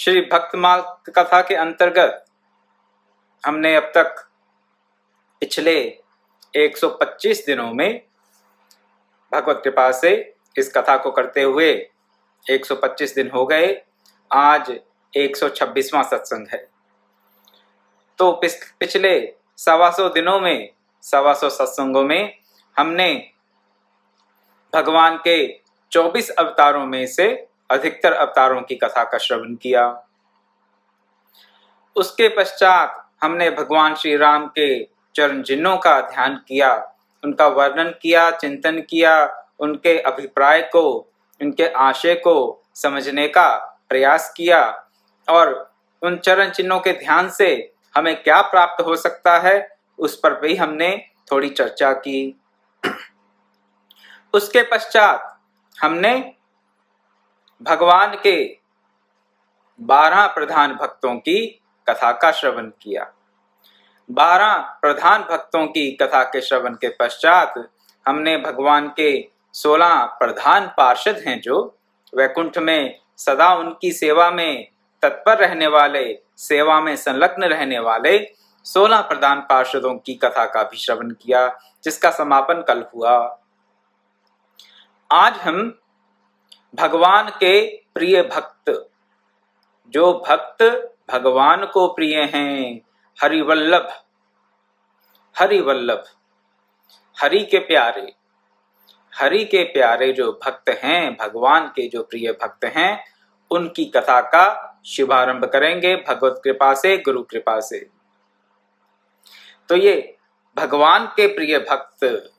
श्री भक्तमाल कथा के अंतर्गत हमने अब तक पिछले 125 दिनों में भगवत कृपा से इस कथा को करते हुए 125 दिन हो गए। आज 126वां सत्संग है। तो पिछले 125 दिनों में 125 सत्संगों में हमने भगवान के 24 अवतारों में से अधिकतर अवतारों की कथा का श्रवण किया। उसके पश्चात हमने भगवान श्री राम के चरण चिन्हों का ध्यान किया, उनका वर्णन किया, चिंतन किया, उनके अभिप्राय को, उनके आशय को समझने का प्रयास किया और उन चरण चिन्हों के ध्यान से हमें क्या प्राप्त हो सकता है उस पर भी हमने थोड़ी चर्चा की। उसके पश्चात हमने भगवान के 12 प्रधान भक्तों की कथा का श्रवण किया। 12 प्रधान भक्तों की कथा के श्रवण के पश्चात हमने भगवान के 16 प्रधान पार्षद हैं जो वैकुंठ में सदा उनकी सेवा में तत्पर रहने वाले, सेवा में संलग्न रहने वाले 16 प्रधान पार्षदों की कथा का भी श्रवण किया, जिसका समापन कल हुआ। आज हम भगवान के प्रिय भक्त, जो भक्त भगवान को प्रिय हैं, हरिवल्लभ, हरिवल्लभ, हरि के प्यारे, हरि के प्यारे जो भक्त हैं, भगवान के जो प्रिय भक्त हैं, उनकी कथा का शुभारंभ करेंगे भगवत कृपा से, गुरु कृपा से। तो ये भगवान के प्रिय भक्त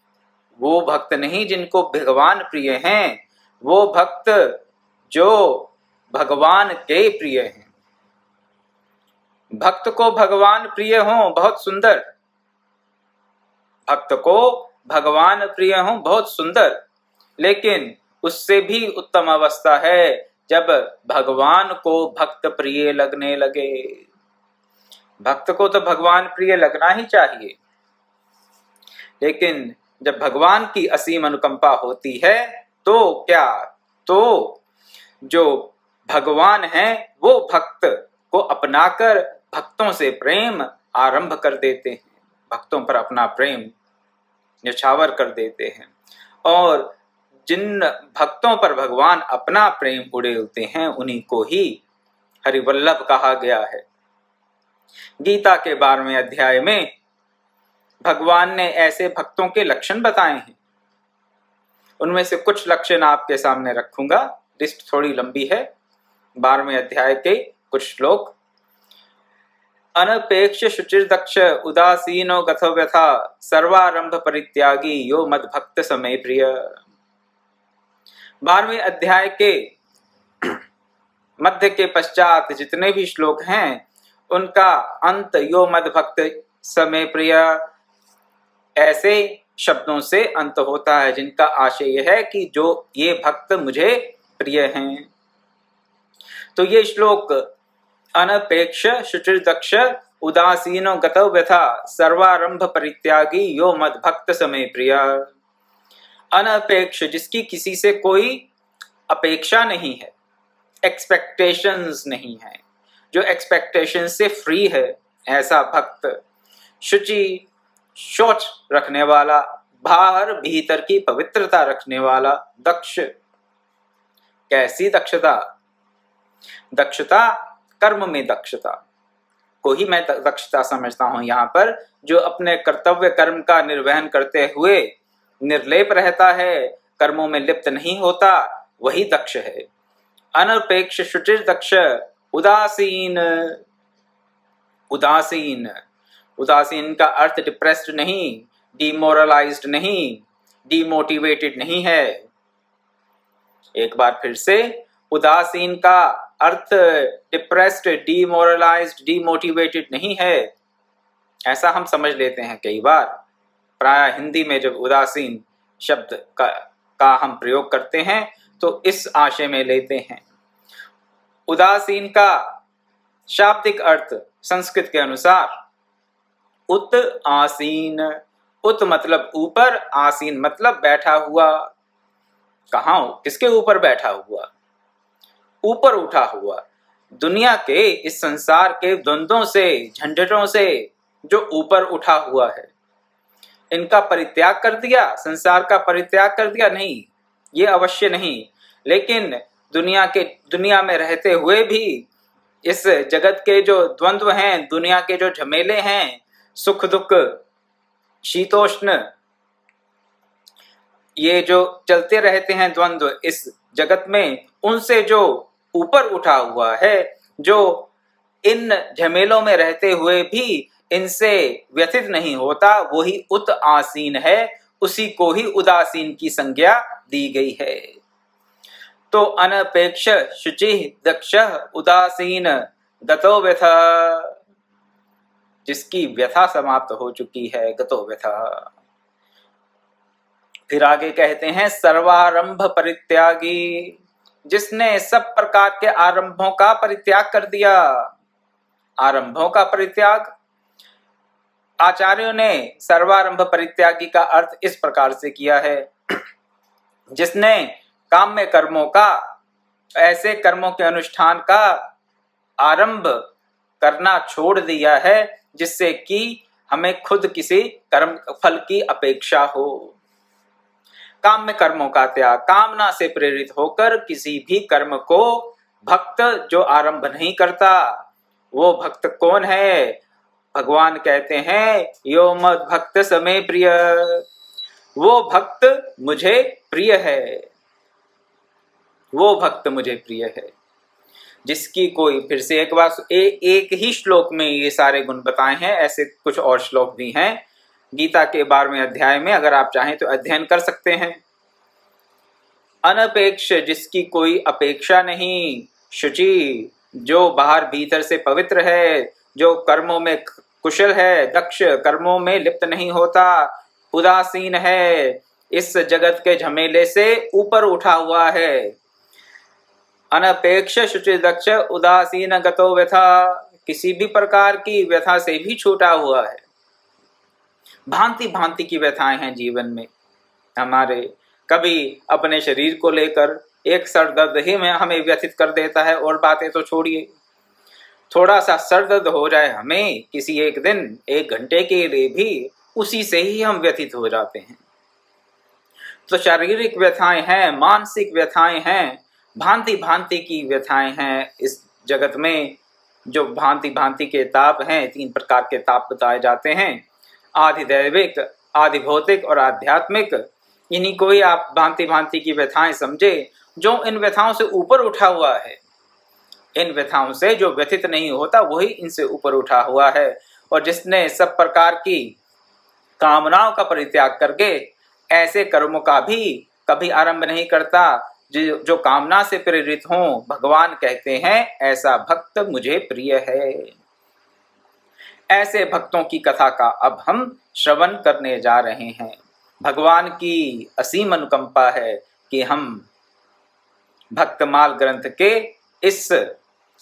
वो भक्त नहीं जिनको भगवान प्रिय हैं, वो भक्त जो भगवान के प्रिय हैं। भक्त को भगवान प्रिय हो, बहुत सुंदर। भक्त को भगवान प्रिय हो, बहुत सुंदर, लेकिन उससे भी उत्तम अवस्था है जब भगवान को भक्त प्रिय लगने लगे। भक्त को तो भगवान प्रिय लगना ही चाहिए, लेकिन जब भगवान की असीम अनुकंपा होती है तो क्या, तो जो भगवान है वो भक्त को अपनाकर भक्तों से प्रेम आरंभ कर देते हैं, भक्तों पर अपना प्रेम न्यौछावर कर देते हैं। और जिन भक्तों पर भगवान अपना प्रेम उड़ेलते हैं उन्हीं को ही हरिवल्लभ कहा गया है। गीता के 12वें अध्याय में भगवान ने ऐसे भक्तों के लक्षण बताए हैं। उनमें से कुछ लक्षण आपके सामने रखूंगा, लिस्ट थोड़ी लंबी है। 12वें अध्याय के कुछ श्लोक। अनपेक्ष शुचिर्दक्ष उदासीनो गतो व्यथा सर्वारंभ परित्यागी यो मद भक्त समय प्रिय। 12वें अध्याय के मध्य के पश्चात जितने भी श्लोक हैं उनका अंत यो मद भक्त समय प्रिय ऐसे शब्दों से अंत होता है, जिनका आशय यह है कि जो ये भक्त मुझे प्रिय हैं। तो ये श्लोक अनपेक्ष शुचिर्दक्ष उदासीनो गतो व्यथा सर्वारंभ परित्यागी यो मद भक्त समय प्रिय। अनपेक्ष, जिसकी किसी से कोई अपेक्षा नहीं है, एक्सपेक्टेशंस नहीं है, जो एक्सपेक्टेशन से फ्री है, ऐसा भक्त। शुचि, शौच रखने वाला, बाहर भीतर की पवित्रता रखने वाला। दक्ष, कैसी दक्षता? दक्षता कर्म में दक्षता को ही मैं दक्षता समझता हूं यहाँ पर। जो अपने कर्तव्य कर्म का निर्वहन करते हुए निर्लेप रहता है, कर्मों में लिप्त नहीं होता, वही दक्ष है। अनपेक्ष शुचिर्दक्ष उदासीन, उदासीन, उदासीन का अर्थ डिप्रेस्ड नहीं, डिमोरलाइज्ड नहीं, डिमोटिवेटेड नहीं है। एक बार फिर से, उदासीन का अर्थ डिप्रेस्ड, डिमोरलाइज्ड, डिमोटिवेटेड नहीं है, ऐसा हम समझ लेते हैं कई बार। प्राय हिंदी में जब उदासीन शब्द का हम प्रयोग करते हैं तो इस आशय में लेते हैं। उदासीन का शाब्दिक अर्थ संस्कृत के अनुसार उत आसीन। उत मतलब ऊपर, आसीन मतलब बैठा हुआ। कहाँ, किसके ऊपर बैठा हुआ? ऊपर उठा हुआ। दुनिया के, इस संसार के द्वंद्वों से, झंझटों से जो ऊपर उठा हुआ है, इनका परित्याग कर दिया, संसार का परित्याग कर दिया? नहीं, ये अवश्य नहीं। लेकिन दुनिया में रहते हुए भी इस जगत के जो द्वंद्व हैं, दुनिया के जो झमेले हैं, सुख दुख, शीतोष्ण, ये जो चलते रहते हैं द्वंद्व इस जगत में, उनसे जो ऊपर उठा हुआ है, जो इन झमेलों में रहते हुए भी इनसे व्यथित नहीं होता, वही उत आसीन है, उसी को ही उदासीन की संज्ञा दी गई है। तो अनपेक्ष शुचि दक्ष उदासीन गतो व्यथा, जिसकी व्यथा समाप्त हो चुकी है, गतो व्यथा। फिर आगे कहते हैं सर्वारंभ परित्यागी, जिसने सब प्रकार के आरंभों का परित्याग कर दिया। आरंभों का परित्याग, आचार्यों ने सर्वारंभ परित्यागी का अर्थ इस प्रकार से किया है, जिसने काम्य कर्मों का, ऐसे कर्मों के अनुष्ठान का आरंभ करना छोड़ दिया है जिससे कि हमें खुद किसी कर्म फल की अपेक्षा हो। काम्य कर्मों का त्याग, कामना से प्रेरित होकर किसी भी कर्म को भक्त जो आरंभ नहीं करता, वो भक्त कौन है? भगवान कहते हैं यो मद भक्त समे प्रिय, वो भक्त मुझे प्रिय है, वो भक्त मुझे प्रिय है। जिसकी कोई, फिर से एक बार, एक ही श्लोक में ये सारे गुण बताए हैं, ऐसे कुछ और श्लोक भी हैं गीता के 12वें अध्याय में, अगर आप चाहें तो अध्ययन कर सकते हैं। अनपेक्ष, जिसकी कोई अपेक्षा नहीं, शुचि, जो बाहर भीतर से पवित्र है, जो कर्मों में कुशल है, दक्ष, कर्मों में लिप्त नहीं होता, उदासीन है, इस जगत के झमेले से ऊपर उठा हुआ है। अनपेक्ष शुचि दक्ष उदासीन गतो व्यथा, किसी भी प्रकार की व्यथा से भी छूटा हुआ है। भांति भांति की व्यथाएं हैं जीवन में हमारे। कभी अपने शरीर को लेकर एक सर दर्द ही में हमें व्यथित कर देता है, और बातें तो छोड़िए, थोड़ा सा सर दर्द हो जाए हमें किसी एक दिन, एक घंटे के लिए भी, उसी से ही हम व्यथित हो जाते हैं। तो शारीरिक व्यथाएं हैं, मानसिक व्यथाएं हैं, भांति भांति की व्यथाएं हैं इस जगत में। जो भांति भांति के ताप हैं, 3 प्रकार के ताप बताए जाते हैं, आधिदैविक, आधि भौतिक और आध्यात्मिक। इन्हीं को ही आप भांति भांति की व्यथाएं समझे। जो इन व्यथाओं से ऊपर उठा हुआ है, इन व्यथाओं से जो व्यथित नहीं होता, वही इनसे ऊपर उठा हुआ है। और जिसने सब प्रकार की कामनाओं का परित्याग करके ऐसे कर्मों का भी कभी आरंभ नहीं करता जो कामना से प्रेरित हों, भगवान कहते हैं ऐसा भक्त मुझे प्रिय है। ऐसे भक्तों की कथा का अब हम श्रवण करने जा रहे हैं। भगवान की असीम अनुकंपा है कि हम भक्तमाल ग्रंथ के इस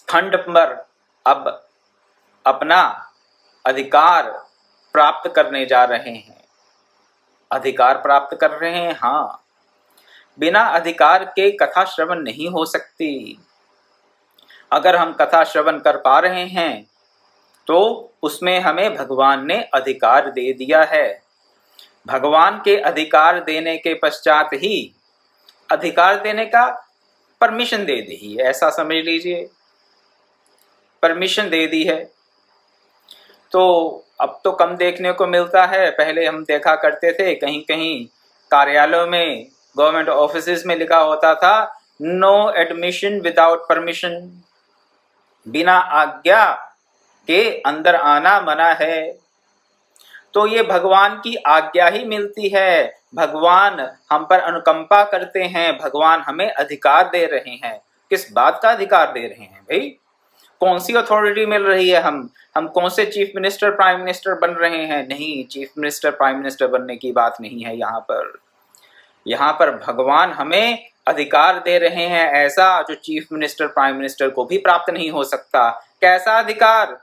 खंड पर अब अपना अधिकार प्राप्त करने जा रहे हैं। अधिकार प्राप्त कर रहे हैं, हाँ, बिना अधिकार के कथा श्रवण नहीं हो सकती। अगर हम कथा श्रवण कर पा रहे हैं तो उसमें हमें भगवान ने अधिकार दे दिया है। भगवान के अधिकार देने के पश्चात ही, अधिकार देने का परमिशन दे दी है, ऐसा समझ लीजिए, परमिशन दे दी है। तो अब तो कम देखने को मिलता है, पहले हम देखा करते थे कहीं कहीं कार्यालयों में, गवर्नमेंट ऑफिसेज में लिखा होता था नो एडमिशन विदाउट परमिशन, बिना आज्ञा के अंदर आना मना है। तो ये भगवान की आज्ञा ही मिलती है। भगवान हम पर अनुकंपा करते हैं, भगवान हमें अधिकार दे रहे हैं। किस बात का अधिकार दे रहे हैं भाई? कौन सी अथॉरिटी मिल रही है? हम कौन से चीफ मिनिस्टर, प्राइम मिनिस्टर बन रहे हैं? नहीं, चीफ मिनिस्टर, प्राइम मिनिस्टर बनने की बात नहीं है यहाँ पर। यहाँ पर भगवान हमें अधिकार दे रहे हैं ऐसा जो चीफ मिनिस्टर, प्राइम मिनिस्टर को भी प्राप्त नहीं हो सकता। कैसा अधिकार?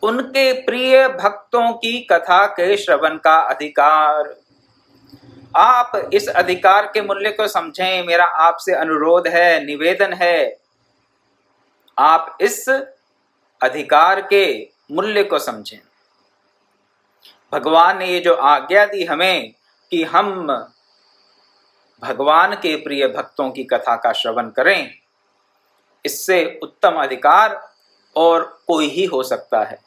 उनके प्रिय भक्तों की कथा के श्रवण का अधिकार। आप इस अधिकार के मूल्य को समझें, मेरा आपसे अनुरोध है, निवेदन है। आप इस अधिकार के मूल्य को समझें। भगवान ने ये जो आज्ञा दी हमें कि हम भगवान के प्रिय भक्तों की कथा का श्रवण करें, इससे उत्तम अधिकार और कोई ही हो सकता है।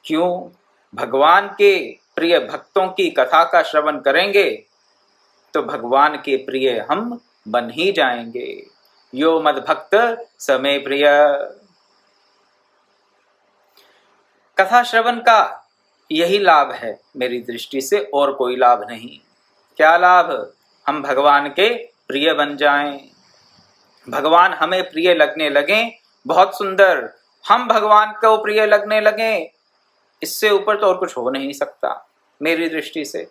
क्यों? भगवान के प्रिय भक्तों की कथा का श्रवण करेंगे तो भगवान के प्रिय हम बन ही जाएंगे। यो मद भक्त समे प्रिय। कथा श्रवण का यही लाभ है मेरी दृष्टि से, और कोई लाभ नहीं। क्या लाभ? हम भगवान के प्रिय बन जाएं, भगवान हमें प्रिय लगने लगे। बहुत सुंदर, हम भगवान को प्रिय लगने लगे, इससे ऊपर तो और कुछ हो नहीं सकता मेरी दृष्टि से।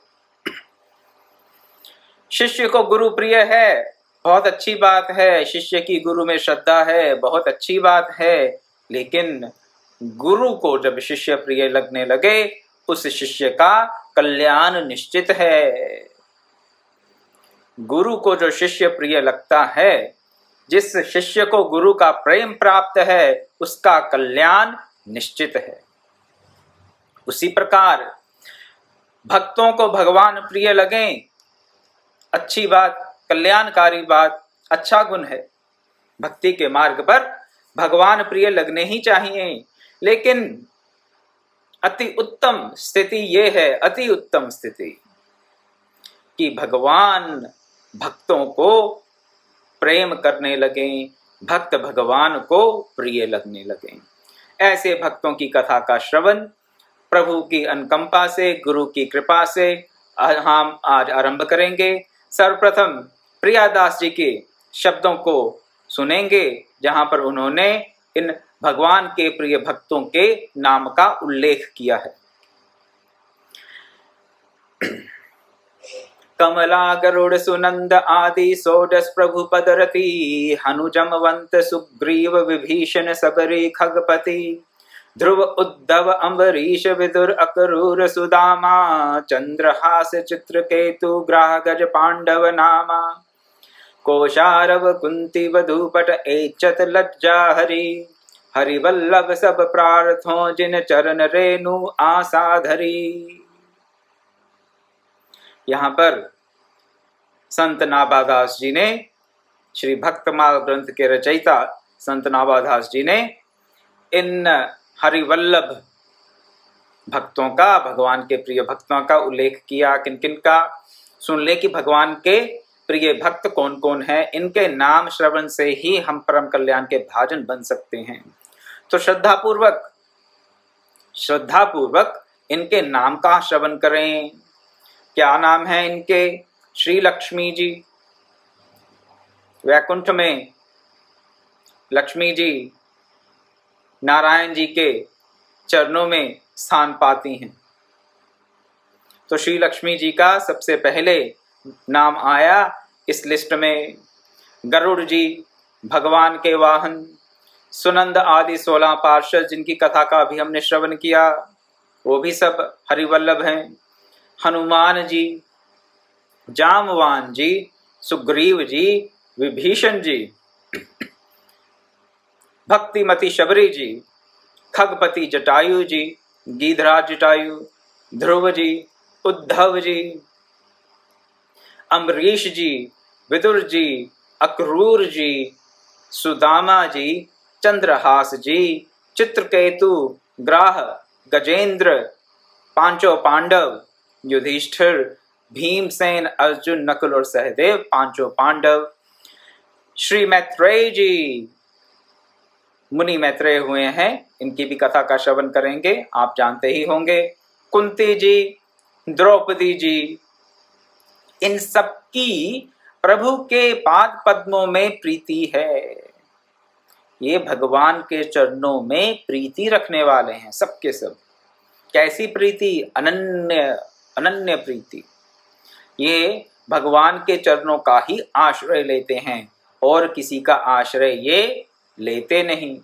शिष्य को गुरु प्रिय है, बहुत अच्छी बात है। शिष्य की गुरु में श्रद्धा है, बहुत अच्छी बात है। लेकिन गुरु को जब शिष्य प्रिय लगने लगे, उस शिष्य का कल्याण निश्चित है। गुरु को जो शिष्य प्रिय लगता है, जिस शिष्य को गुरु का प्रेम प्राप्त है, उसका कल्याण निश्चित है। उसी प्रकार भक्तों को भगवान प्रिय लगे, अच्छी बात, कल्याणकारी बात, अच्छा गुण है। भक्ति के मार्ग पर भगवान प्रिय लगने ही चाहिए। लेकिन अति उत्तम स्थिति ये है, अति उत्तम स्थिति, कि भगवान भक्तों को प्रेम करने लगे, भक्त भगवान को प्रिय लगने लगे। ऐसे भक्तों की कथा का श्रवण प्रभु की अनुकंपा से, गुरु की कृपा से हम आज आरंभ करेंगे। सर्वप्रथम प्रियादास जी के शब्दों को सुनेंगे, जहां पर उन्होंने इन भगवान के प्रिय भक्तों के नाम का उल्लेख किया है। कमला गरुड़ सुनंद आदि षोडश प्रभु पदरती, हनुजमवंत सुग्रीव विभीषण सबरी खगपति, ध्रुव उद्धव अम्बरीश विदुर अक्रूर सुदामा, चंद्रहास चित्रकेतु ग्राह गज पांडव नामा, कोशारव कुंती वधूपट एचत लज्जा हरि, हरिवल्लभ सब प्रार्थों जिन चरण रेणु आशा धरी। यहाँ पर संत नाभादास जी ने, श्री भक्तमाल ग्रंथ के रचयिता संत नाभादास जी ने इन हरिवल्लभ भक्तों का, भगवान के प्रिय भक्तों का उल्लेख किया। किन किन का? सुन ले कि भगवान के प्रिय भक्त कौन कौन है। इनके नाम श्रवण से ही हम परम कल्याण के भाजन बन सकते हैं। तो श्रद्धापूर्वक इनके नाम का श्रवण करें। क्या नाम है इनके? श्री लक्ष्मी जी, वैकुंठ में लक्ष्मी जी नारायण जी के चरणों में स्थान पाती हैं। तो श्री लक्ष्मी जी का सबसे पहले नाम आया इस लिस्ट में। गरुड़ जी भगवान के वाहन, सुनंद आदि 16 पार्षद जिनकी कथा का भी हमने श्रवण किया, वो भी सब हरिवल्लभ हैं। हनुमान जी, जामवान जी, सुग्रीव जी, विभीषण जी, भक्तिमती शबरी जी, खगपति जटायु जी, गीधराज जटायु, ध्रुव जी, उद्धव जी, अम्बरीश जी, विदुर जी, अक्रूर जी, सुदामा जी, चंद्रहास जी, चित्रकेतु, ग्राह, गजेंद्र, पांचों पांडव, युधिष्ठिर, भीमसेन, अर्जुन, नकुल और सहदेव, पांचों पांडव। श्री मैत्रेय जी, मुनि मैत्रेय हुए हैं, इनकी भी कथा का श्रवण करेंगे, आप जानते ही होंगे। कुंती जी, द्रौपदी जी, इन सब की प्रभु के पाद पद्मों में प्रीति है। ये भगवान के चरणों में प्रीति रखने वाले हैं, सबके सब। कैसी प्रीति? अनन्य प्रीति। ये भगवान के चरणों का ही आश्रय लेते हैं और किसी का आश्रय ये लेते नहीं।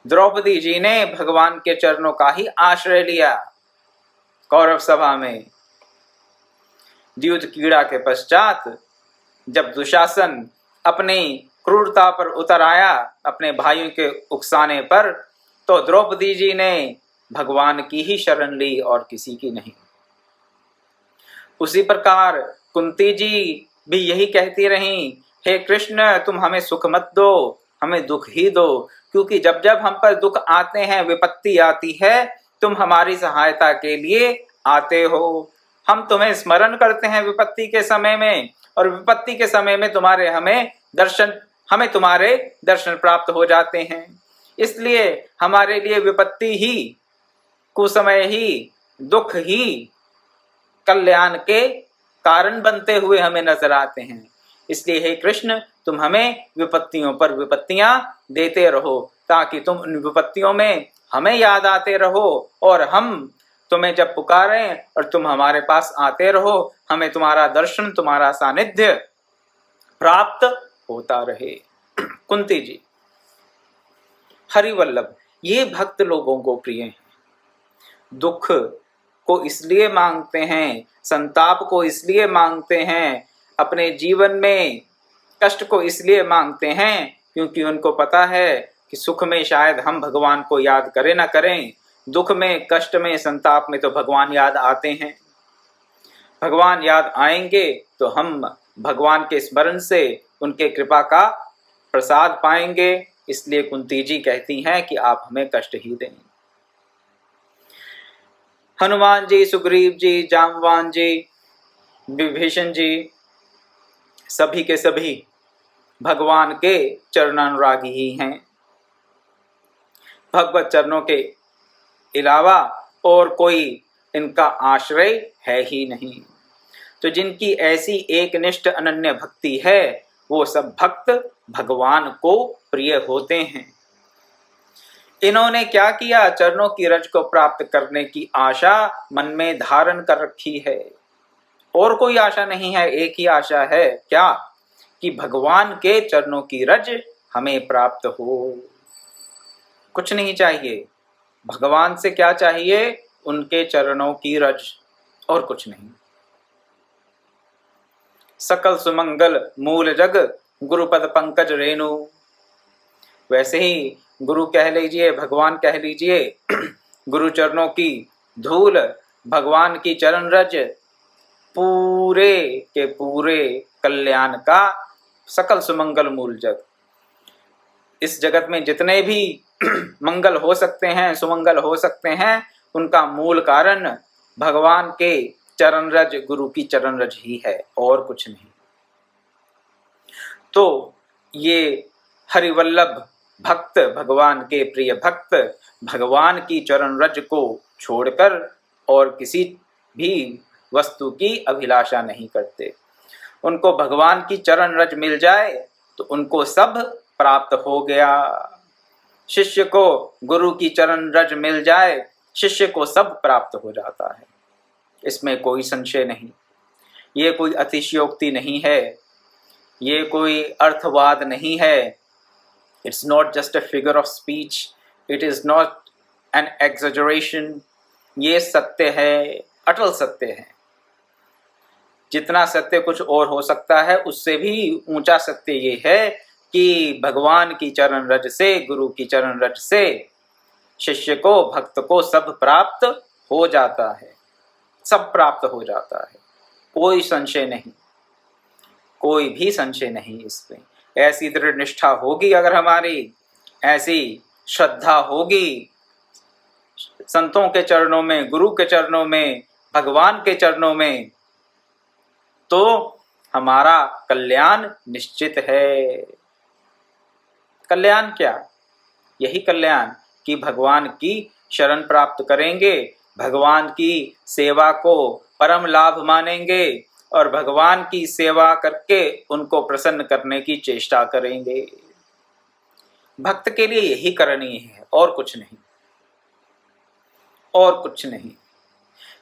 द्रौपदी जी ने भगवान के चरणों का ही आश्रय लिया कौरव सभा में। द्यूत कीड़ा के पश्चात जब दुशासन अपनी क्रूरता पर उतर आया अपने भाइयों के उकसाने पर, तो द्रौपदी जी ने भगवान की ही शरण ली और किसी की नहीं। उसी प्रकार कुंती जी भी यही कहती रहीं, हे कृष्ण तुम हमें सुख मत दो, हमें दुख ही दो, क्योंकि जब जब हम पर दुख आते हैं, विपत्ति आती है, तुम हमारी सहायता के लिए आते हो। हम तुम्हें स्मरण करते हैं विपत्ति के समय में, और विपत्ति के समय में हमें तुम्हारे दर्शन प्राप्त हो जाते हैं। इसलिए हमारे लिए विपत्ति ही, कुसमय ही, दुख ही कल्याण के कारण बनते हुए हमें नजर आते हैं। इसलिए हे कृष्ण तुम हमें विपत्तियों पर विपत्तियां देते रहो, ताकि तुम उन विपत्तियों में हमें याद आते रहो, और हम तुम्हें जब पुकारें और तुम हमारे पास आते रहो, हमें तुम्हारा दर्शन, तुम्हारा सानिध्य प्राप्त होता रहे। कुंती जी, हरिवल्लभ ये भक्त लोगों को प्रिय हैं। दुख को इसलिए मांगते हैं, संताप को इसलिए मांगते हैं, अपने जीवन में कष्ट को इसलिए मांगते हैं, क्योंकि उनको पता है कि सुख में शायद हम भगवान को याद करें ना करें, दुख में, कष्ट में, संताप में तो भगवान याद आते हैं। भगवान याद आएंगे तो हम भगवान के स्मरण से उनके कृपा का प्रसाद पाएंगे। इसलिए कुंती जी कहती हैं कि आप हमें कष्ट ही दें। हनुमान जी, सुग्रीव जी, जामवान जी, विभीषण जी, सभी के सभी भगवान के चरणानुरागी ही हैं। भगवत चरणों के अलावा और कोई इनका आश्रय है ही नहीं। तो जिनकी ऐसी एक निष्ठ अनन्य भक्ति है, वो सब भक्त भगवान को प्रिय होते हैं। इन्होंने क्या किया? चरणों की रज को प्राप्त करने की आशा मन में धारण कर रखी है। और कोई आशा नहीं है, एक ही आशा है, क्या? कि भगवान के चरणों की रज हमें प्राप्त हो। कुछ नहीं चाहिए। भगवान से क्या चाहिए? उनके चरणों की रज, और कुछ नहीं। सकल सुमंगल मूल जग गुरुपद पंकज रेणु। वैसे ही गुरु कह लीजिए, भगवान कह लीजिए, गुरु चरणों की धूल, भगवान की चरण रज पूरे के पूरे कल्याण का सकल सुमंगल मूल जग। इस जगत में जितने भी मंगल हो सकते हैं, सुमंगल हो सकते हैं, उनका मूल कारण भगवान के चरण रज, गुरु की चरण रज ही है, और कुछ नहीं। तो ये हरिवल्लभ भक्त, भगवान के प्रिय भक्त, भगवान की चरण रज को छोड़कर और किसी भी वस्तु की अभिलाषा नहीं करते। उनको भगवान की चरण रज मिल जाए तो उनको सब प्राप्त हो गया। शिष्य को गुरु की चरण रज मिल जाए, शिष्य को सब प्राप्त हो जाता है। इसमें कोई संशय नहीं। ये कोई अतिशयोक्ति नहीं है, ये कोई अर्थवाद नहीं है। It's not just a figure of speech, it is not an exaggeration। ये सत्य है, अटल सत्य है। जितना सत्य कुछ और हो सकता है, उससे भी ऊंचा सत्य ये है कि भगवान की चरण रज से, गुरु की चरण रज से शिष्य को, भक्त को सब प्राप्त हो जाता है, सब प्राप्त हो जाता है। कोई संशय नहीं, कोई भी संशय नहीं इसमें। ऐसी दृढ़ निष्ठा होगी अगर हमारी, ऐसी श्रद्धा होगी संतों के चरणों में, गुरु के चरणों में, भगवान के चरणों में, तो हमारा कल्याण निश्चित है। कल्याण क्या? यही कल्याण कि भगवान की शरण प्राप्त करेंगे, भगवान की सेवा को परम लाभ मानेंगे और भगवान की सेवा करके उनको प्रसन्न करने की चेष्टा करेंगे। भक्त के लिए यही करनी है, और कुछ नहीं, और कुछ नहीं।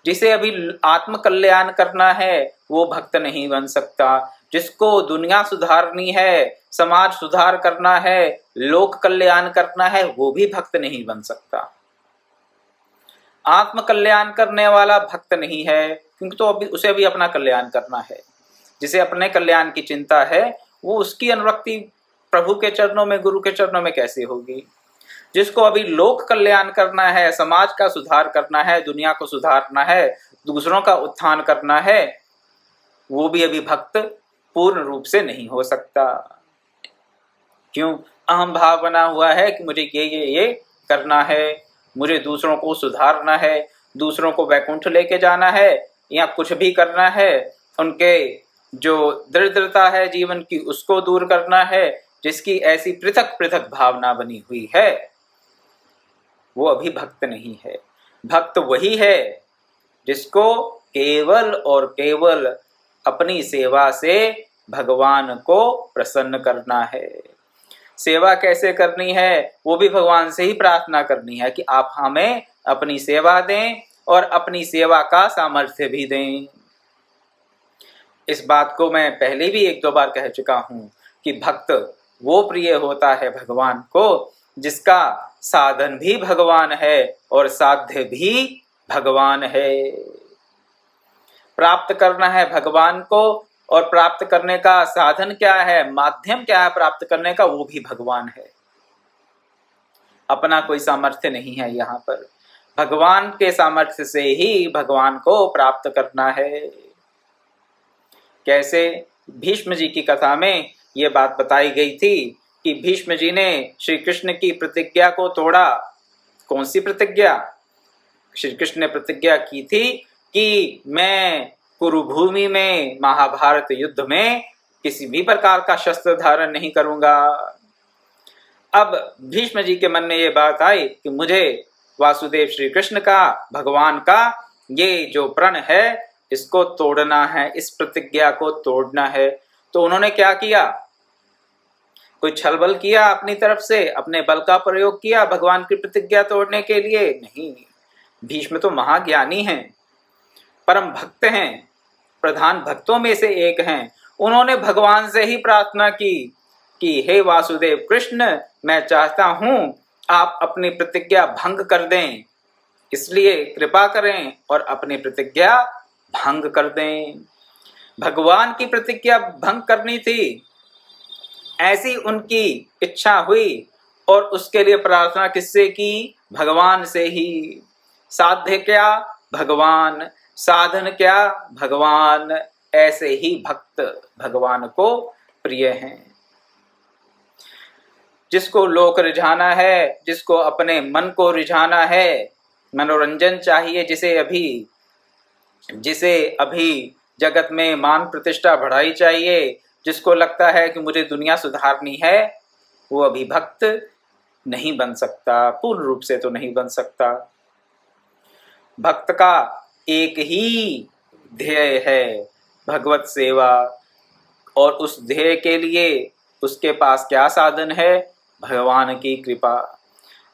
जिसे अभी आत्म कल्याण करना है वो भक्त नहीं बन सकता। जिसको दुनिया सुधारनी है, समाज सुधार करना है, लोक कल्याण करना है, वो भी भक्त नहीं बन सकता। आत्म कल्याण करने वाला भक्त नहीं है, क्योंकि तो अभी उसे भी अपना कल्याण करना है। जिसे अपने कल्याण की चिंता है, वो उसकी अनुरक्ति प्रभु के चरणों में, गुरु के चरणों में कैसे होगी? जिसको अभी लोक कल्याण करना है, समाज का सुधार करना है, दुनिया को सुधारना है, दूसरों का उत्थान करना है, वो भी अभी भक्त पूर्ण रूप से नहीं हो सकता। क्यों? अहम भाव बना हुआ है कि मुझे ये करना है, मुझे दूसरों को सुधारना है, दूसरों को वैकुंठ लेके जाना है, या कुछ भी करना है, उनके जो दरिद्रता है जीवन की उसको दूर करना है। जिसकी ऐसी पृथक पृथक भावना बनी हुई है वो अभी भक्त नहीं है। भक्त वही है जिसको केवल और केवल अपनी सेवा से भगवान को प्रसन्न करना है। सेवा कैसे करनी है? वो भी भगवान से ही प्रार्थना करनी है कि आप हमें अपनी सेवा दें और अपनी सेवा का सामर्थ्य भी दें। इस बात को मैं पहले भी 1-2 बार कह चुका हूं कि भक्त वो प्रिय होता है भगवान को जिसका साधन भी भगवान है और साध्य भी भगवान है। प्राप्त करना है भगवान को, और प्राप्त करने का साधन क्या है, माध्यम क्या है प्राप्त करने का, वो भी भगवान है। अपना कोई सामर्थ्य नहीं है यहाँ पर। भगवान के सामर्थ्य से ही भगवान को प्राप्त करना है। कैसे? भीष्म जी की कथा में ये बात बताई गई थी कि भीष्म जी ने श्री कृष्ण की प्रतिज्ञा को तोड़ा। कौन सी प्रतिज्ञा? श्री कृष्ण ने प्रतिज्ञा की थी कि मैं कुरुभूमि में महाभारत युद्ध में किसी भी प्रकार का शस्त्र धारण नहीं करूंगा। अब भीष्म जी के मन में ये बात आई कि मुझे वासुदेव श्री कृष्ण का, भगवान का ये जो प्रण है इसको तोड़ना है, इस प्रतिज्ञा को तोड़ना है। तो उन्होंने क्या किया? कोई छल बल किया अपनी तरफ से, अपने बल का प्रयोग किया भगवान की प्रतिज्ञा तोड़ने के लिए? नहीं। भीष्म तो महाज्ञानी हैं, परम भक्त हैं, प्रधान भक्तों में से एक हैं। उन्होंने भगवान से ही प्रार्थना की कि हे वासुदेव कृष्ण, मैं चाहता हूं आप अपनी प्रतिज्ञा भंग कर दें, इसलिए कृपा करें और अपनी प्रतिज्ञा भंग कर दें। भगवान की प्रतिज्ञा भंग करनी थी, ऐसी उनकी इच्छा हुई, और उसके लिए प्रार्थना किससे की? भगवान से ही। साध्य क्या? भगवान। साधन क्या? भगवान। ऐसे ही भक्त भगवान को प्रिय हैं। जिसको लोक रिझाना है, जिसको अपने मन को रिझाना है, मनोरंजन चाहिए, जिसे अभी जगत में मान प्रतिष्ठा बढ़ाई चाहिए, जिसको लगता है कि मुझे दुनिया सुधारनी है, वो अभी भक्त नहीं बन सकता, पूर्ण रूप से तो नहीं बन सकता। भक्त का एक ही ध्येय है, भगवत सेवा, और उस ध्येय के लिए उसके पास क्या साधन है? भगवान की कृपा।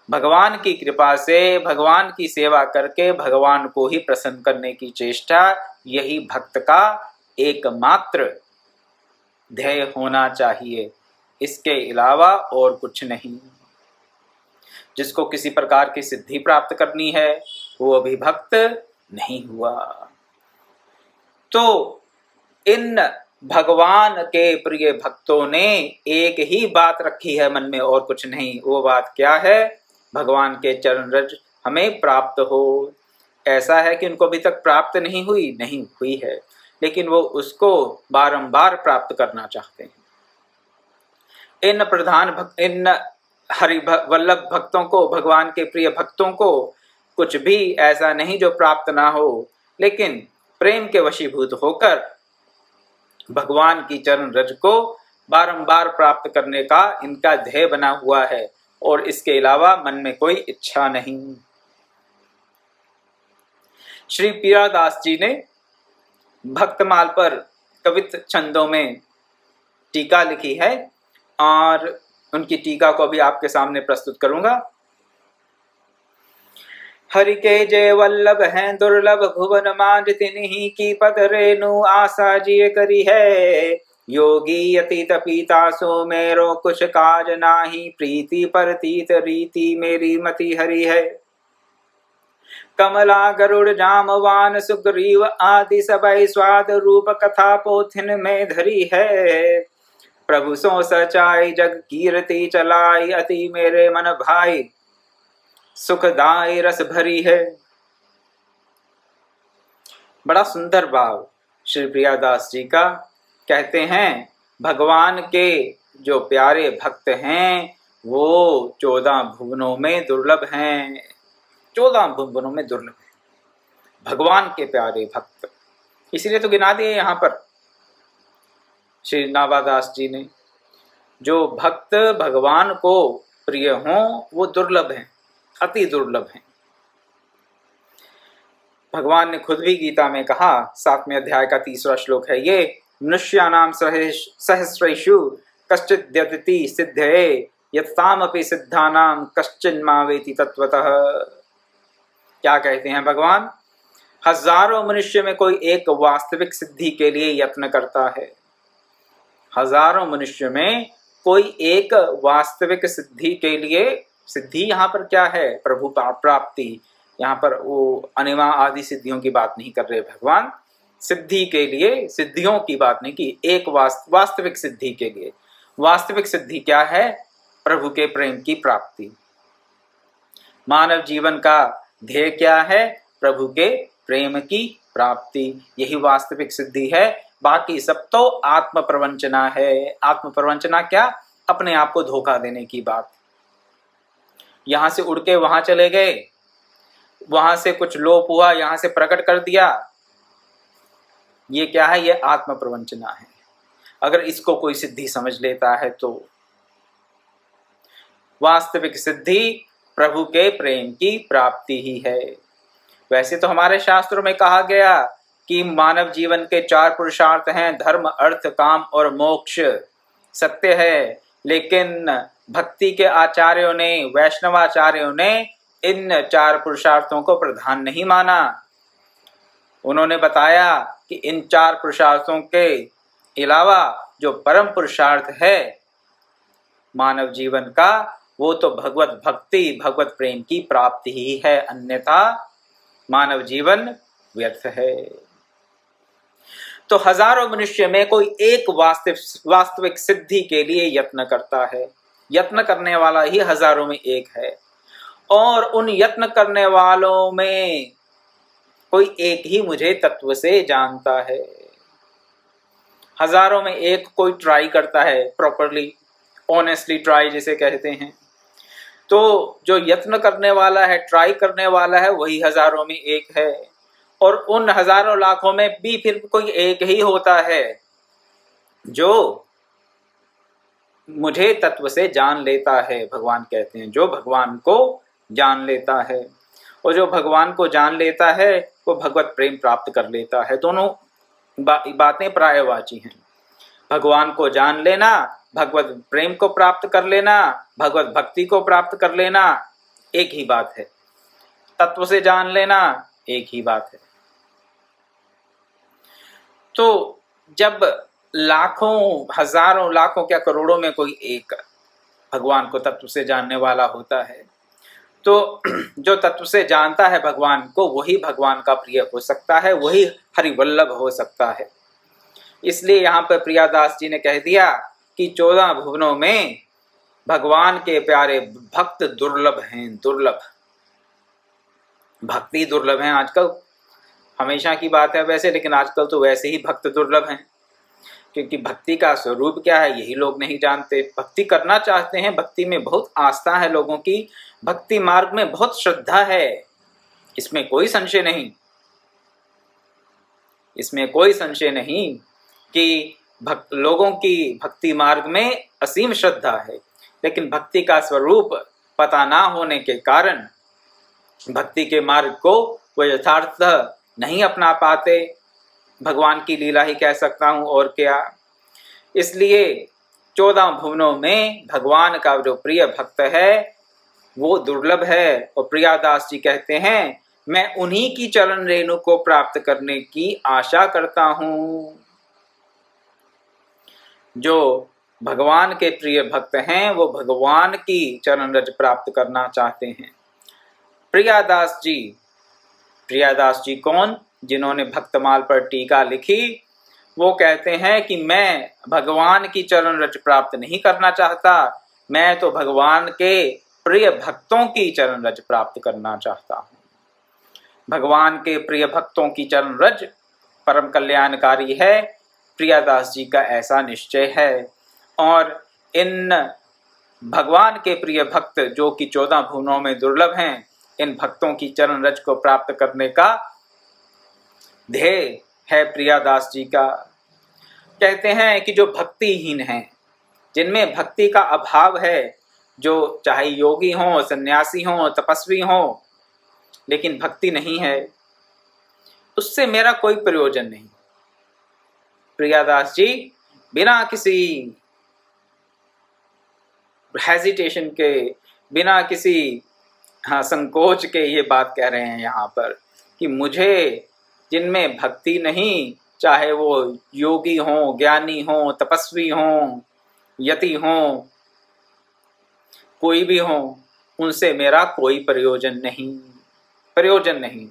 भगवान की कृपा से, भगवान की सेवा करके भगवान को ही प्रसन्न करने की चेष्टा, यही भक्त का एकमात्र ध्येय होना चाहिए। इसके अलावा और कुछ नहीं। जिसको किसी प्रकार की सिद्धि प्राप्त करनी है वो अभी भक्त नहीं हुआ। तो इन भगवान के प्रिय भक्तों ने एक ही बात रखी है मन में, और कुछ नहीं। वो बात क्या है? भगवान के चरण रज हमें प्राप्त हो। ऐसा है कि उनको अभी तक प्राप्त नहीं हुई है, लेकिन वो उसको बारंबार प्राप्त करना चाहते हैं। इन हरि वल्लभ भक्तों को, भगवान के प्रिय भक्तों को कुछ भी ऐसा नहीं जो प्राप्त ना हो, लेकिन प्रेम के वशीभूत होकर भगवान की चरण रज को बारंबार प्राप्त करने का इनका ध्येय बना हुआ है, और इसके अलावा मन में कोई इच्छा नहीं। श्री पीरादास जी ने भक्तमाल पर कवित छंदों में टीका लिखी है, और उनकी टीका को भी आपके सामने प्रस्तुत करूंगा। हरि के जय वल्लभ हैं दुर्लभ, भुवन मांझ तिन्हि की पद रेणु आशा जिय करी है। योगी अतीत पीता सो मेरो कुछ काज नाही, प्रीति परतीत रीति मेरी मति हरि है। कमला गरुड़ जामवान सुग्रीव आदि सबई स्वाद रूप कथा पोथिन में धरी है। प्रभु सो सचाई जग कीर्ति चलाई, अति मेरे मन भाई सुखदाई रस भरी है। बड़ा सुंदर भाव श्री प्रियादास जी का। कहते हैं भगवान के जो प्यारे भक्त हैं वो 14 भुवनों में दुर्लभ हैं, 14 भुवनों में दुर्लभ हैं भगवान के प्यारे भक्त। इसीलिए तो गिना दिए यहाँ पर श्री नाभादास जी ने। जो भक्त भगवान को प्रिय हों वो दुर्लभ हैं, अति दुर्लभ हैं। भगवान ने खुद भी गीता में कहा, 7वें अध्याय का 3रा श्लोक है ये, मनुष्यानाम सहस्रेषु कश्चित् यदति सिद्धये यत्तामपि सिद्धानाम कश्चिन्मा वेति तत्वतः। क्या कहते हैं भगवान? हजारों मनुष्य में कोई एक वास्तविक सिद्धि के लिए यत्न करता है। हजारों मनुष्य में कोई एक वास्तविक सिद्धि के लिए, सिद्धि यहाँ पर क्या है? प्रभु प्राप्ति। यहाँ पर वो अनिमा आदि सिद्धियों की बात नहीं कर रहे भगवान, सिद्धि के लिए, सिद्धियों की बात नहीं की, एक वास्तविक सिद्धि के लिए। वास्तविक सिद्धि क्या है? प्रभु के प्रेम की प्राप्ति। मानव जीवन का ध्येय क्या है? प्रभु के प्रेम की प्राप्ति, यही वास्तविक सिद्धि है। बाकी सब तो आत्म प्रवंचना है। आत्म प्रवंचना क्या? अपने आप को धोखा देने की बात। यहां से उड़ के वहां चले गए, वहां से कुछ लोप हुआ, यहां से प्रकट कर दिया, ये क्या है? ये आत्म प्रवंचना है। अगर इसको कोई सिद्धि समझ लेता है तो वास्तविक सिद्धि प्रभु के प्रेम की प्राप्ति ही है। वैसे तो हमारे शास्त्रों में कहा गया कि मानव जीवन के 4 पुरुषार्थ हैं, धर्म, अर्थ, काम और मोक्ष। सत्य है, लेकिन भक्ति के आचार्यों ने, वैष्णवाचार्यों ने इन 4 पुरुषार्थों को प्रधान नहीं माना। उन्होंने बताया कि इन 4 पुरुषार्थों के अलावा जो परम पुरुषार्थ है मानव जीवन का, वो तो भगवत भक्ति, भगवत प्रेम की प्राप्ति ही है, अन्यथा मानव जीवन व्यर्थ है। तो हजारों मनुष्य में कोई एक वास्तविक सिद्धि के लिए यत्न करता है। यत्न करने वाला ही हजारों में एक है, और उन यत्न करने वालों में कोई एक ही मुझे तत्व से जानता है। हजारों में एक कोई ट्राई करता है, प्रॉपरली, ऑनेस्टली ट्राई जिसे कहते हैं। तो जो यत्न करने वाला है, ट्राई करने वाला है, वही हजारों में एक है। और उन हजारों लाखों में भी फिर कोई एक ही होता है जो मुझे तत्व से जान लेता है। भगवान कहते हैं जो भगवान को जान लेता है, और जो भगवान को जान लेता है वो भगवत प्रेम प्राप्त कर लेता है। दोनों बातें पर्यायवाची हैं। भगवान को जान लेना, भगवत प्रेम को प्राप्त कर लेना, भगवत भक्ति को प्राप्त कर लेना, एक ही बात है। तत्व से जान लेना एक ही बात है। तो जब लाखों, हजारों, लाखों क्या करोड़ों में कोई एक भगवान को तत्व से जानने वाला होता है, तो जो तत्व से जानता है भगवान को, वही भगवान का प्रिय हो सकता है, वही हरिवल्लभ हो सकता है। इसलिए यहाँ पर प्रियादास जी ने कह दिया कि 14 भुवनों में भगवान के प्यारे भक्त दुर्लभ हैं। दुर्लभ भक्ति दुर्लभ हैं आजकल। हमेशा की बात है वैसे, लेकिन आजकल तो वैसे ही भक्त दुर्लभ हैं, क्योंकि भक्ति का स्वरूप क्या है यही लोग नहीं जानते। भक्ति करना चाहते हैं, भक्ति में बहुत आस्था है लोगों की, भक्ति मार्ग में बहुत श्रद्धा है, इसमें कोई संशय नहीं। इसमें कोई संशय नहीं कि लोगों की भक्ति मार्ग में असीम श्रद्धा है, लेकिन भक्ति का स्वरूप पता ना होने के कारण भक्ति के मार्ग को वो यथार्थ नहीं अपना पाते। भगवान की लीला ही कह सकता हूँ, और क्या। इसलिए 14 भुवनों में भगवान का जो प्रिय भक्त है वो दुर्लभ है। और प्रियादास जी कहते हैं मैं उन्हीं की चरण रेणु को प्राप्त करने की आशा करता हूँ। जो भगवान के प्रिय भक्त हैं वो भगवान की चरण रज प्राप्त करना चाहते हैं। प्रियादास जी कौन? जिन्होंने भक्तमाल पर टीका लिखी, वो कहते हैं कि मैं भगवान की चरण रज प्राप्त नहीं करना चाहता, मैं तो भगवान के प्रिय भक्तों की चरण रज प्राप्त करना चाहता हूँ। भगवान के प्रिय भक्तों की चरण रज परम कल्याणकारी है, प्रियादास जी का ऐसा निश्चय है। और इन भगवान के प्रिय भक्त जो कि 14 भुवनों में दुर्लभ हैं, इन भक्तों की चरण रज को प्राप्त करने का ध्येय है प्रियादास जी का। कहते हैं कि जो भक्तिहीन हैं, जिनमें भक्ति का अभाव है, जो चाहे योगी हों, सन्यासी हों, तपस्वी हों, लेकिन भक्ति नहीं है, उससे मेरा कोई प्रयोजन नहीं। प्रियादास जी बिना किसी हेजिटेशन के, बिना किसी संकोच के ये बात कह रहे हैं यहाँ पर कि मुझे जिनमें भक्ति नहीं, चाहे वो योगी हों, ज्ञानी हों, तपस्वी हों, यति हों, कोई भी हों, उनसे मेरा कोई प्रयोजन नहीं, प्रयोजन नहीं।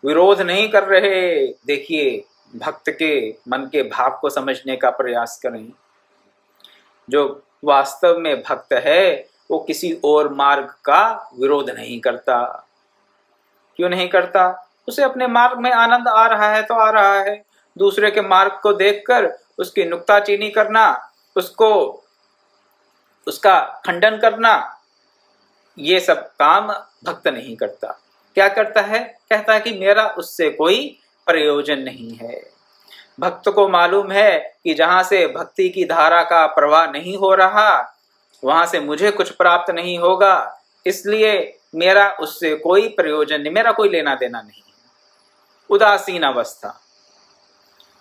विरोध नहीं कर रहे। देखिए, भक्त के मन के भाव को समझने का प्रयास करें। जो वास्तव में भक्त है वो किसी और मार्ग का विरोध नहीं करता। क्यों नहीं करता? उसे अपने मार्ग में आनंद आ रहा है तो आ रहा है। दूसरे के मार्ग को देखकर उसकी नुक्ताचीनी करना, उसको उसका खंडन करना, ये सब काम भक्त नहीं करता। क्या करता है? कहता है कि मेरा उससे कोई प्रयोजन नहीं है। भक्त को मालूम है कि जहां से भक्ति की धारा का प्रवाह नहीं हो रहा, वहां से मुझे कुछ प्राप्त नहीं होगा, इसलिए मेरा उससे कोई प्रयोजन नहीं, मेरा कोई लेना देना नहीं। उदासीन अवस्था,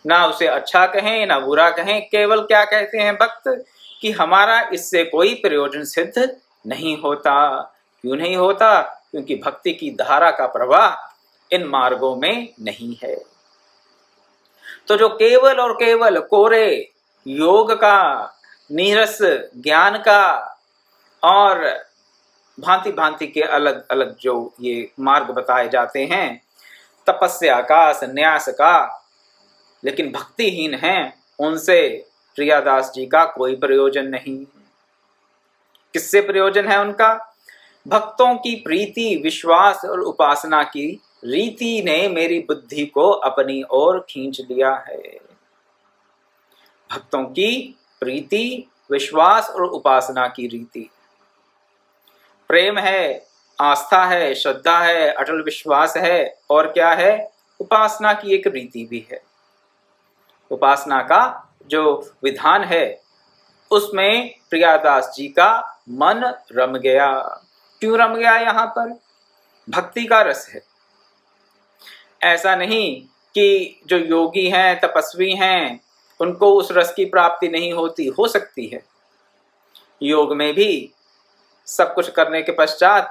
ना उसे अच्छा कहें ना बुरा कहें, केवल क्या कहते हैं भक्त कि हमारा इससे कोई प्रयोजन सिद्ध नहीं होता। क्यों नहीं होता? क्योंकि भक्ति की धारा का प्रवाह इन मार्गों में नहीं है। तो जो केवल और केवल कोरे योग का, नीरस ज्ञान का और भांति भांति के अलग अलग जो ये मार्ग बताए जाते हैं, तपस्या का, संन्यास का, लेकिन भक्तिहीन हैं, उनसे प्रियादास जी का कोई प्रयोजन नहीं। किससे प्रयोजन है उनका? भक्तों की प्रीति, विश्वास और उपासना की रीति ने मेरी बुद्धि को अपनी ओर खींच लिया है। भक्तों की प्रीति, विश्वास और उपासना की रीति, प्रेम है, आस्था है, श्रद्धा है, अटल विश्वास है, और क्या है? उपासना की एक रीति भी है। उपासना का जो विधान है उसमें प्रियादास जी का मन रम गया। क्यों रम गया? यहाँ पर भक्ति का रस है। ऐसा नहीं कि जो योगी हैं, तपस्वी हैं, उनको उस रस की प्राप्ति नहीं होती, हो सकती है। योग में भी सब कुछ करने के पश्चात,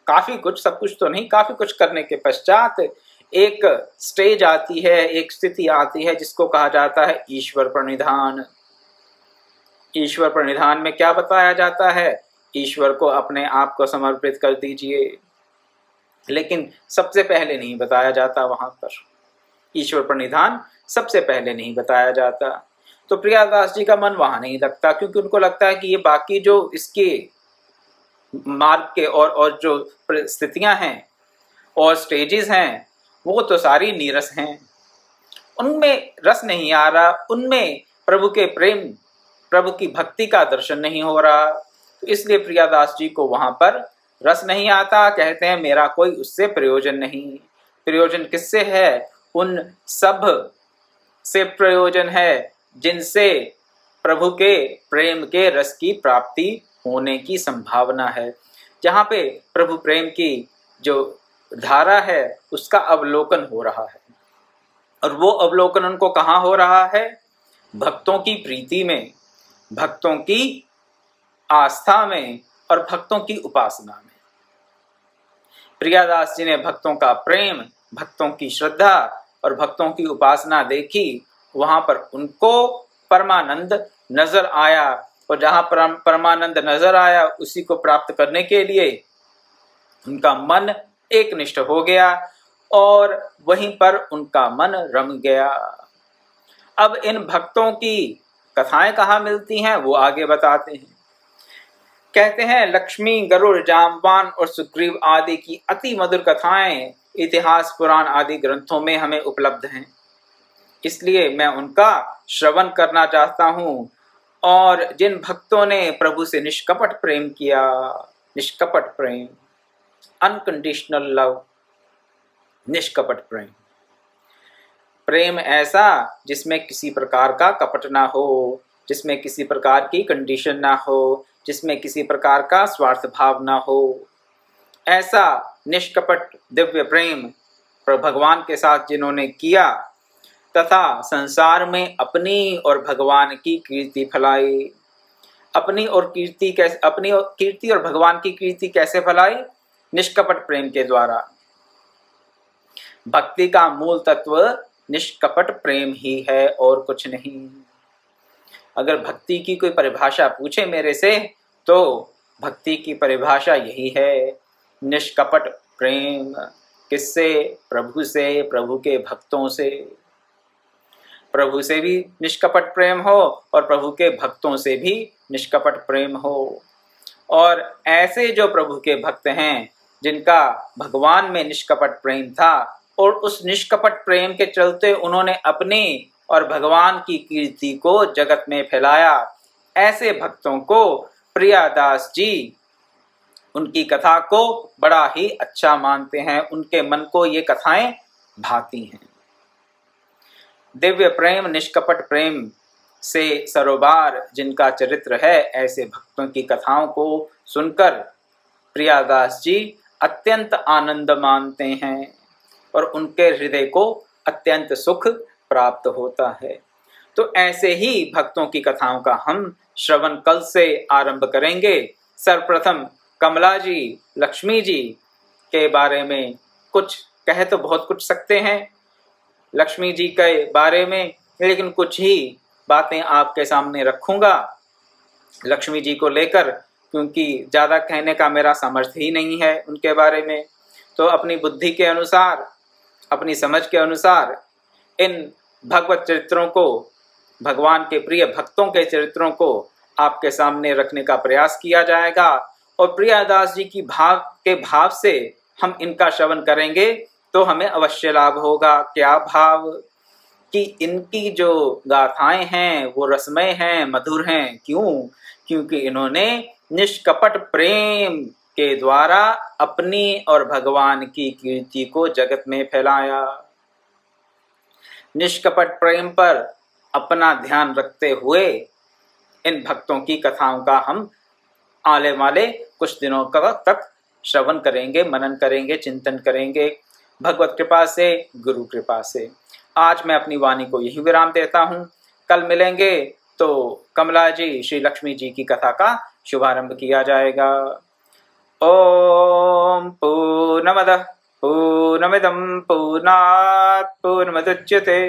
काफी कुछ, सब कुछ तो नहीं, काफी कुछ करने के पश्चात एक स्टेज आती है, एक स्थिति आती है जिसको कहा जाता है ईश्वर प्रणिधान। ईश्वर प्रणिधान में क्या बताया जाता है? ईश्वर को अपने आप को समर्पित कर दीजिए। लेकिन सबसे पहले नहीं बताया जाता, वहां पर ईश्वर प्रणिधान सबसे पहले नहीं बताया जाता। तो प्रियादास जी का मन वहां नहीं लगता, क्योंकि उनको लगता है कि ये बाकी जो इसके मार्ग के और जो स्थितियां हैं और स्टेजेस हैं, वो तो सारी नीरस हैं, उनमें रस नहीं आ रहा, उनमें प्रभु के प्रेम, प्रभु की भक्ति का दर्शन नहीं हो रहा। तो इसलिए प्रियादास जी को वहां पर रस नहीं आता। कहते हैं मेरा कोई उससे प्रयोजन नहीं। प्रयोजन किससे है? उन सब से प्रयोजन है जिनसे प्रभु के प्रेम के रस की प्राप्ति होने की संभावना है। जहाँ पे प्रभु प्रेम की जो धारा है उसका अवलोकन हो रहा है, और वो अवलोकन उनको कहाँ हो रहा है? भक्तों की प्रीति में, भक्तों की आस्था में और भक्तों की उपासना में। प्रियादास जी ने भक्तों का प्रेम, भक्तों की श्रद्धा और भक्तों की उपासना देखी, वहां पर उनको परमानंद नजर आया, और जहां परमानंद नजर आया उसी को प्राप्त करने के लिए उनका मन एकनिष्ठ हो गया। और वहीं पर उनका मन रम गया। अब इन भक्तों की कथाएं कहाँ मिलती हैं वो आगे बताते हैं। कहते हैं लक्ष्मी, गरुड़, जामवान और सुग्रीव आदि की अति मधुर कथाएं इतिहास, पुराण आदि ग्रंथों में हमें उपलब्ध हैं, इसलिए मैं उनका श्रवण करना चाहता हूँ। और जिन भक्तों ने प्रभु से निष्कपट प्रेम किया, निष्कपट प्रेम, अनकंडीशनल लव, निष्कपट प्रेम, प्रेम ऐसा जिसमें किसी प्रकार का कपट ना हो, जिसमें किसी प्रकार की कंडीशन ना हो, जिसमें किसी प्रकार का स्वार्थ भाव ना हो, ऐसा निष्कपट दिव्य प्रेम भगवान के साथ जिन्होंने किया तथा संसार में अपनी और भगवान की कीर्ति फैलाई। अपनी कीर्ति और भगवान की कीर्ति कैसे फैलाई? निष्कपट प्रेम के द्वारा। भक्ति का मूल तत्व निष्कपट प्रेम ही है और कुछ नहीं। अगर भक्ति की कोई परिभाषा पूछे मेरे से तो भक्ति की परिभाषा यही है, निष्कपट प्रेम। किससे? प्रभु से, प्रभु के भक्तों से। प्रभु से भी निष्कपट प्रेम हो और प्रभु के भक्तों से भी निष्कपट प्रेम हो। और ऐसे जो प्रभु के भक्त हैं जिनका भगवान में निष्कपट प्रेम था और उस निष्कपट प्रेम के चलते उन्होंने अपनी और भगवान की कीर्ति को जगत में फैलाया, ऐसे भक्तों को प्रियादास जी उनकी कथा को बड़ा ही अच्छा मानते हैं। उनके मन को ये कथाएं भाती हैं। दिव्य प्रेम, निष्कपट प्रेम से सरोबार जिनका चरित्र है, ऐसे भक्तों की कथाओं को सुनकर प्रियादास जी अत्यंत आनंद मानते हैं और उनके हृदय को अत्यंत सुख प्राप्त होता है। तो ऐसे ही भक्तों की कथाओं का हम श्रवण कल से आरंभ करेंगे। सर्वप्रथम कमला जी, लक्ष्मी जी के बारे में कुछ कह तो बहुत कुछ सकते हैं लक्ष्मी जी के बारे में, लेकिन कुछ ही बातें आपके सामने रखूंगा लक्ष्मी जी को लेकर, क्योंकि ज़्यादा कहने का मेरा सामर्थ्य ही नहीं है उनके बारे में। तो अपनी बुद्धि के अनुसार, अपनी समझ के अनुसार इन भगवत चरित्रों को, भगवान के प्रिय भक्तों के चरित्रों को आपके सामने रखने का प्रयास किया जाएगा। और प्रियादास जी की भाव से हम इनका श्रवण करेंगे तो हमें अवश्य लाभ होगा। क्या भाव? कि इनकी जो गाथाएं हैं वो रसमय हैं, मधुर हैं। क्यों? क्योंकि इन्होंने निष्कपट प्रेम के द्वारा अपनी और भगवान की कीर्ति को जगत में फैलाया। निष्कपट प्रेम पर अपना ध्यान रखते हुए इन भक्तों की कथाओं का हम आने वाले कुछ दिनों तक श्रवण करेंगे, मनन करेंगे, चिंतन करेंगे, भगवत कृपा से, गुरु कृपा से। आज मैं अपनी वाणी को यही विराम देता हूँ। कल मिलेंगे तो कमला जी, श्री लक्ष्मी जी की कथा का शुभारंभ किया जाएगा। ओम पूर्णमदः पूर्णमिदं पूर्णात् पूर्णमुदच्यते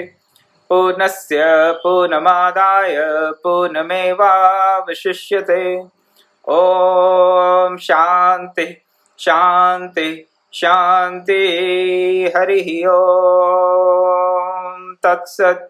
पूर्णस्य पूर्णमादाय पूर्णमेवावशिष्यते। ओम शांति शांति शांति। हरि ओम तत्सत्।